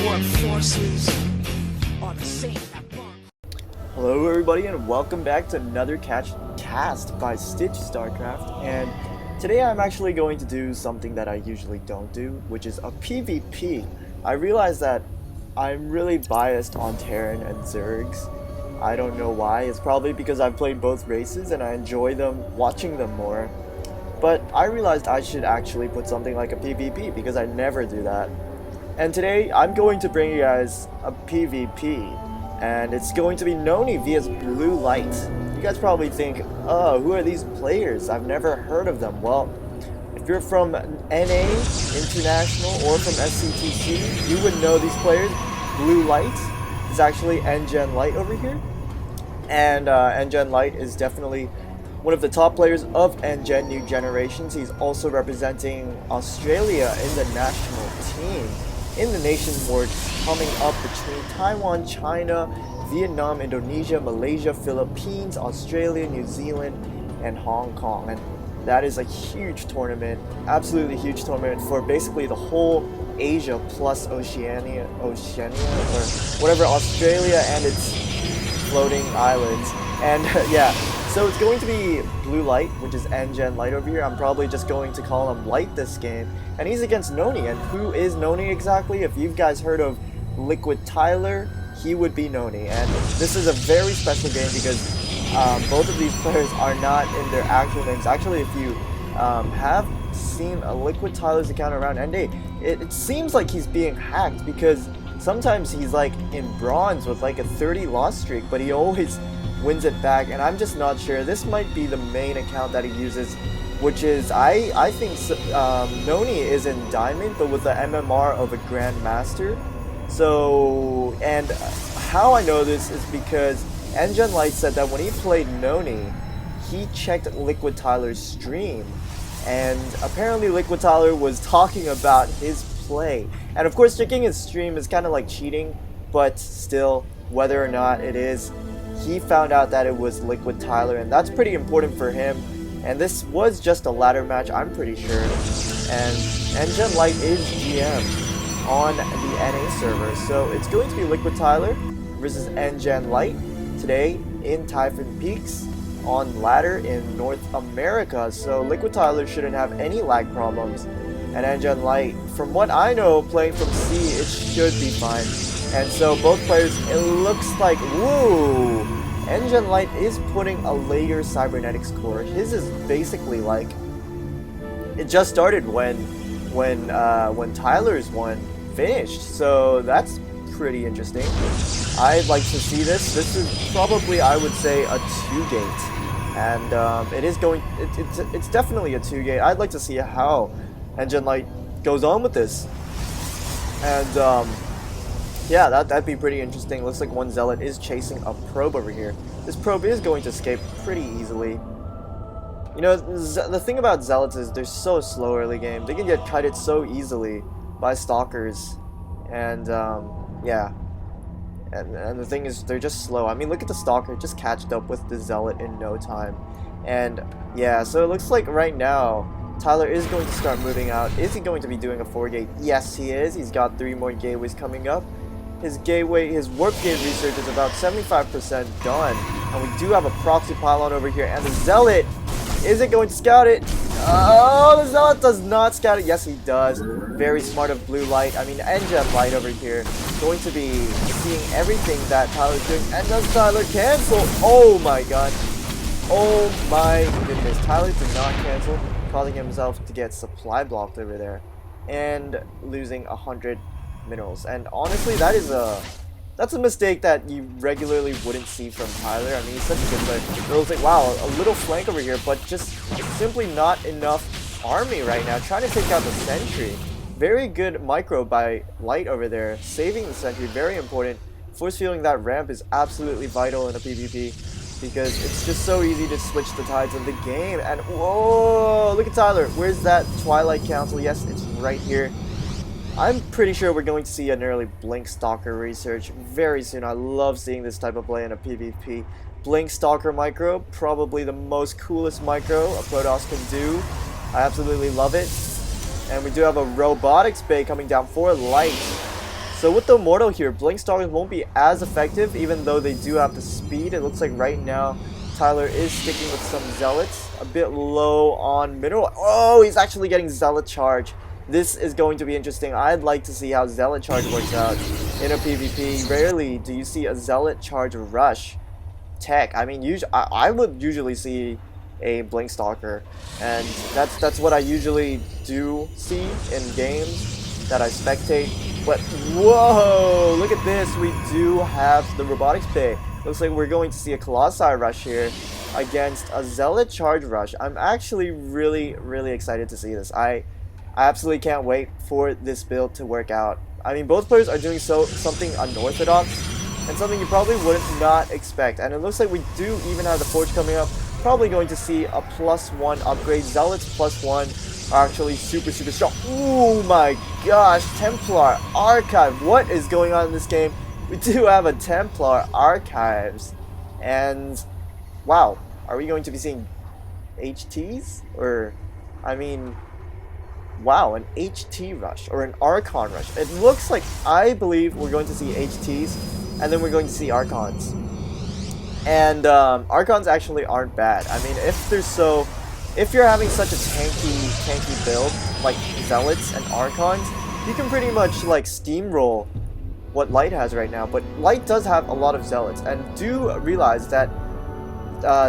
Warp forces are the same. Hello everybody and welcome back to another cast by Stitch StarCraft, and today I'm actually going to do something that I usually don't do, which is a PvP. I realize that I'm really biased on Terran and Zergs. I don't know why. It's probably because I've played both races and I enjoy watching them more. But I realized I should actually put something like a PvP because I never do that. And today I'm going to bring you guys a PvP, and it's going to be Noni via Blue Light. You guys probably think, oh, who are these players? I've never heard of them. Well, if you're from NA International or from SCTC, you would know these players. Blue Light is actually nGenLight over here, and nGenLight is definitely one of the top players of nGen New Generations. He's also representing Australia in the national team in the nation war coming up between Taiwan, China, Vietnam, Indonesia, Malaysia, Philippines, Australia, New Zealand, and Hong Kong. And that is a huge tournament, absolutely huge tournament for basically the whole Asia plus Oceania, or whatever, Australia and its floating islands. And yeah, so it's going to be Blue Light, which is nGenLight over here. I'm probably just going to call him Light this game. And he's against Noni. And who is Noni exactly? If you guys heard of LiquidTyler, he would be Noni. And this is a very special game because both of these players are not in their actual names. Actually, if you have seen a LiquidTyler's account around NA, it seems like he's being hacked because sometimes he's like in bronze with like a 30 loss streak, but he always wins it back, and I'm just not sure. This might be the main account that he uses, which is, I think Noni is in Diamond, but with the MMR of a Grandmaster. So, and how I know this is because nGenLight said that when he played Noni, he checked LiquidTyler's stream, and apparently LiquidTyler was talking about his play. And of course, checking his stream is kind of like cheating, but still, whether or not it is, he found out that it was LiquidTyler, and that's pretty important for him. And this was just a ladder match, I'm pretty sure. And nGenLight is GM on the NA server, so it's going to be LiquidTyler versus nGenLight today in Typhoon Peaks on ladder in North America. So LiquidTyler shouldn't have any lag problems, and nGenLight, from what I know, playing from C, it should be fine. And so both players, it looks like, woo! nGenLight is putting a later cybernetics core. His is basically like, it just started when Tyler's one finished. So that's pretty interesting. I'd like to see this. This is probably, I would say, a 2-gate. And it is going, it's definitely a 2-gate. I'd like to see how nGenLight goes on with this. And yeah, that'd be pretty interesting. Looks like one Zealot is chasing a probe over here. This probe is going to escape pretty easily. You know, the thing about Zealots is they're so slow early game. They can get kited so easily by Stalkers. And, yeah. And the thing is, they're just slow. I mean, look at the Stalker, just catched up with the Zealot in no time. And, yeah, so it looks like right now, Tyler is going to start moving out. Is he going to be doing a 4-gate? Yes, he is. He's got 3 more gateways coming up. His warp gate research is about 75% done. And we do have a proxy pylon over here. And the Zealot, is it going to scout it? Oh, the Zealot does not scout it. Yes, he does. Very smart of Blue Light. I mean, nGenLight over here. Going to be seeing everything that Tyler's doing. And does Tyler cancel? Oh my god. Oh my goodness. Tyler did not cancel, causing himself to get supply blocked over there. And losing 100 minerals. And honestly, that's a mistake that you regularly wouldn't see from Tyler. I mean, he's such a good player. It was like, wow, a little flank over here, but just simply not enough army right now. Trying to take out the sentry. Very good micro by Light over there, saving the sentry. Very important. Force fielding that ramp is absolutely vital in a PvP because it's just so easy to switch the tides of the game. And whoa, look at Tyler. Where's that Twilight Council? Yes, it's right here. I'm pretty sure we're going to see an early Blink Stalker research very soon. I love seeing this type of play in a PvP. Blink Stalker micro, probably the most coolest micro a Protoss can do. I absolutely love it. And we do have a robotics bay coming down for Light. So with the Immortal here, Blink Stalkers won't be as effective, even though they do have the speed. It looks like right now Tyler is sticking with some Zealots. A bit low on middle. Oh, he's actually getting Zealot Charge. This is going to be interesting. I'd like to see how Zealot Charge works out in a PvP. Rarely do you see a Zealot Charge rush tech. I mean, I would usually see a Blink Stalker, and that's what I usually do see in games that I spectate. But whoa, look at this. We do have the Robotics Bay. Looks like we're going to see a Colossi rush here against a Zealot Charge rush. I'm actually really excited to see this. I absolutely can't wait for this build to work out. I mean, both players are doing something unorthodox and something you probably would not expect. And it looks like we do even have the Forge coming up. Probably going to see a +1 upgrade. Zealots +1 are actually super strong. Oh my gosh, Templar Archive. What is going on in this game? We do have a Templar Archives. And wow, are we going to be seeing HTs? Or, I mean, wow, an HT rush or an Archon rush. It looks like, I believe we're going to see HTs and then we're going to see Archons. And Archons actually aren't bad. I mean, if you're having such a tanky build like Zealots and Archons, you can pretty much like steamroll what Light has right now. But Light does have a lot of Zealots, and do realize that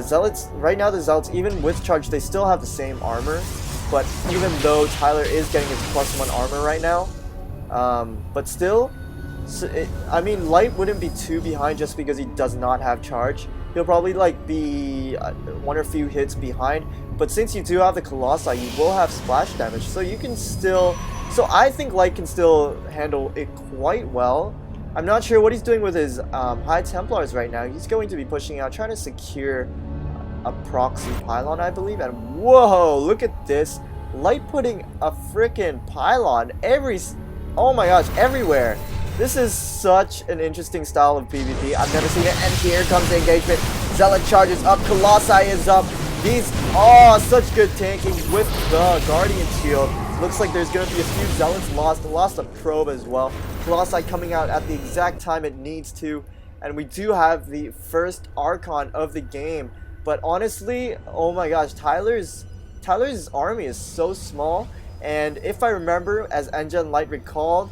Zealots right now, the Zealots, even with charge, they still have the same armor. But even though Tyler is getting his +1 armor right now, but still. So I mean, Light wouldn't be too behind just because he does not have charge. He'll probably like be one or few hits behind. But since you do have the Colossi, you will have splash damage, so you can still. So I think Light can still handle it quite well. I'm not sure what he's doing with his High Templars right now. He's going to be pushing out, trying to secure a proxy pylon, I believe. And whoa, look at this! Light putting a freaking pylon oh my gosh, everywhere. This is such an interesting style of PvP. I've never seen it. And here comes the engagement. Zealot charges up. Colossi is up. Such good tanking with the Guardian Shield. Looks like there's going to be a few Zealots lost a probe as well. Colossi coming out at the exact time it needs to. And we do have the first Archon of the game. But honestly, oh my gosh, Tyler's army is so small. And if I remember, as nGenLight recalled,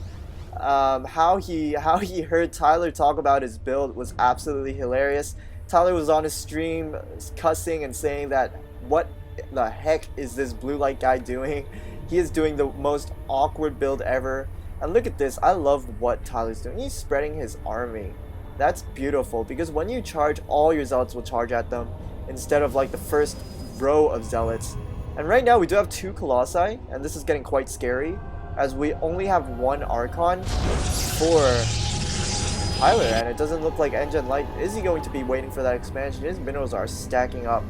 how he heard Tyler talk about his build was absolutely hilarious. Tyler was on his stream cussing and saying that, what the heck is this blue light guy doing? He is doing the most awkward build ever. And look at this, I love what Tyler's doing. He's spreading his army. That's beautiful, because when you charge, all your Zealots will charge at them instead of like the first row of Zealots. And right now we do have 2 Colossi, and this is getting quite scary, as we only have 1 Archon for Tyler, and it doesn't look like nGenLight. Is he going to be waiting for that expansion? His minerals are stacking up.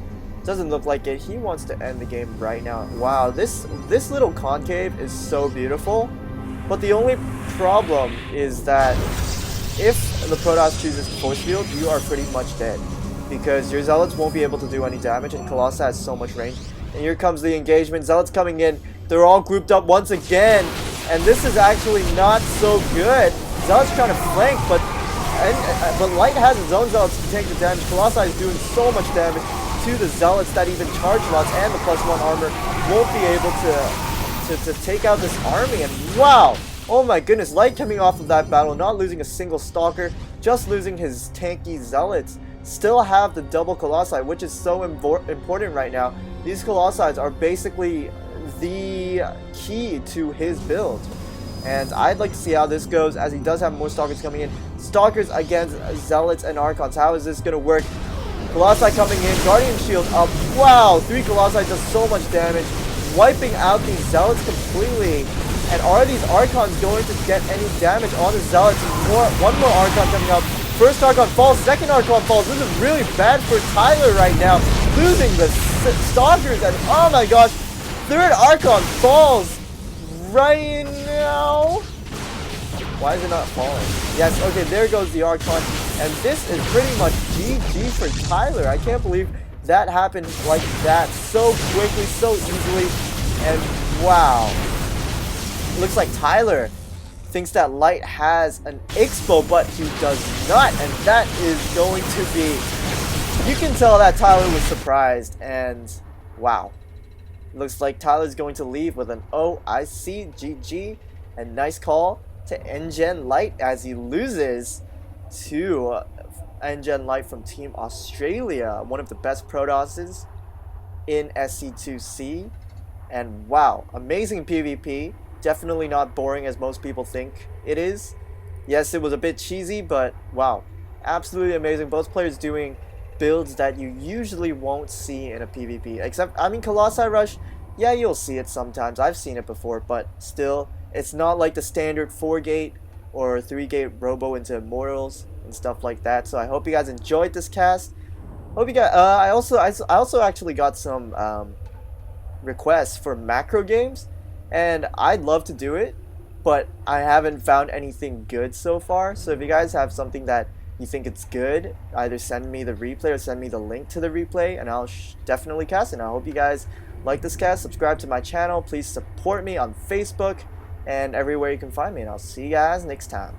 Doesn't look like it. He wants to end the game right now. Wow, this little concave is so beautiful, but the only problem is that if the Protoss chooses Force Field, you are pretty much dead, because your Zealots won't be able to do any damage, and Colossi has so much range. And here comes the engagement. Zealots coming in. They're all grouped up once again, and this is actually not so good. Zealots trying to flank, but Light has his own Zealots to take the damage. Colossi is doing so much damage to the Zealots that even charge lots and the +1 armor won't be able to take out this army. And wow, oh my goodness, Light coming off of that battle, not losing a single Stalker, just losing his tanky Zealots. Still have the double Colossi, which is so important right now. These Colossi are basically the key to his build, and I'd like to see how this goes, as he does have more Stalkers coming in. Stalkers against Zealots and Archons. How is this gonna work? Colossi coming in, Guardian Shield up. Wow, 3 Colossi does so much damage, wiping out these Zealots completely. And are these Archons going to get any damage on the Zealots? One more Archon coming up. First Archon falls, second Archon falls. This is really bad for Tyler right now, losing the Stalkers, and oh my gosh, third Archon falls right now. Why is it not falling? Yes, okay, there goes the Archon, and this is pretty much GG for Tyler. I can't believe that happened like that so quickly, so easily, and wow. Looks like Tyler thinks that Light has an Expo, but he does not, and that is going to be... You can tell that Tyler was surprised, and wow. Looks like Tyler's going to leave with an "Oh, I see, GG," and nice call to nGenLight as he loses to nGenLight from Team Australia, one of the best Protosses in SC2C. And wow, amazing PvP. Definitely not boring as most people think it is. Yes, it was a bit cheesy, but wow, absolutely amazing. Both players doing builds that you usually won't see in a PvP. Except, I mean, Colossi Rush, yeah, you'll see it sometimes. I've seen it before, but still, it's not like the standard 4-gate or 3-gate Robo into Immortals and stuff like that. So I hope you guys enjoyed this cast. Hope you guys. I also actually got some requests for macro games, and I'd love to do it, but I haven't found anything good so far. So if you guys have something that you think it's good, either send me the replay or send me the link to the replay, and I'll definitely cast it. And I hope you guys like this cast. Subscribe to my channel. Please support me on Facebook and everywhere you can find me, and I'll see you guys next time.